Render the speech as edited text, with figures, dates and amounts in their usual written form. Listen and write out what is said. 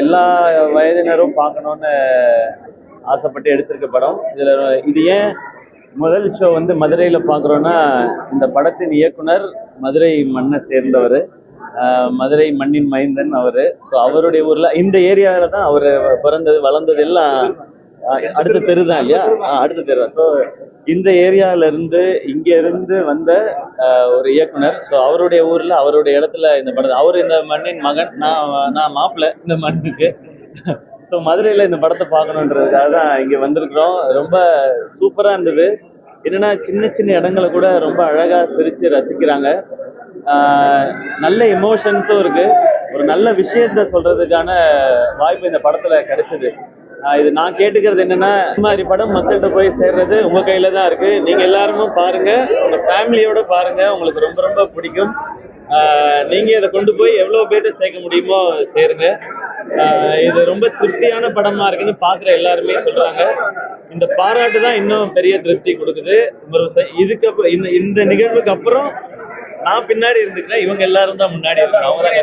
எல்லா வயதினரும் பார்க்கணும்னு ஆசைப்பட்டு எடுத்திருக்க படம். இது ஏன் முதல் ஷோ வந்து மதுரையில் பார்க்குறோன்னா, இந்த படத்தின் இயக்குனர் மதுரை மண்ணை சேர்ந்தவர், மதுரை மண்ணின் மைந்தன் அவர். ஸோ அவருடைய ஊரில் இந்த ஏரியாவில் தான் அவர் பிறந்தது வளர்ந்தது எல்லாம். அடுத்த தெரு தான் இல்லையா? அடுத்த தெரு தான். ஸோ இந்த ஏரியால இருந்து இங்க இருந்து வந்த ஒரு இயக்குனர். ஸோ அவருடைய ஊர்ல அவருடைய இடத்துல இந்த படம், அவர் இந்த மண்ணின் மகன், நான் மாப்பிள்ளை இந்த மண்ணுக்கு. ஸோ மதுரையில இந்த படத்தை பார்க்கணுன்றதுக்காக தான் இங்க வந்திருக்கிறோம். ரொம்ப சூப்பரா இருந்தது. என்னன்னா சின்ன சின்ன இடங்களை கூட ரொம்ப அழகா சிரிச்சு ரசிக்கிறாங்க. நல்ல எமோஷன்ஸும் இருக்கு. ஒரு நல்ல விஷயத்த சொல்றதுக்கான வாய்ப்பு இந்த படத்துல கிடைச்சது. இது நான் கேட்டுக்கிறது என்னன்னா, இந்த மாதிரி படம் மக்கள்கிட்ட போய் சேர்றது உங்க கையில தான் இருக்கு. நீங்க எல்லாருமே பாருங்க, உங்க ஃபேமிலியோட பாருங்க, உங்களுக்கு ரொம்ப ரொம்ப பிடிக்கும். நீங்க இதை கொண்டு போய் எவ்வளவு பேர்ட்ட சேர்க்க முடியுமோ சேருங்க. இது ரொம்ப திருப்தியான படமா இருக்குன்னு பாக்குற எல்லாருமே சொல்றாங்க. இந்த பாராட்டு தான் இன்னும் பெரிய திருப்தி கொடுக்குது. இதுக்கு அப்புறம் இந்த நிகழ்வுக்கு அப்புறம் நான் பின்னாடி இருந்துக்கிறேன், இவங்க எல்லாரும் தான் முன்னாடி இருக்காங்க. அவங்க தான்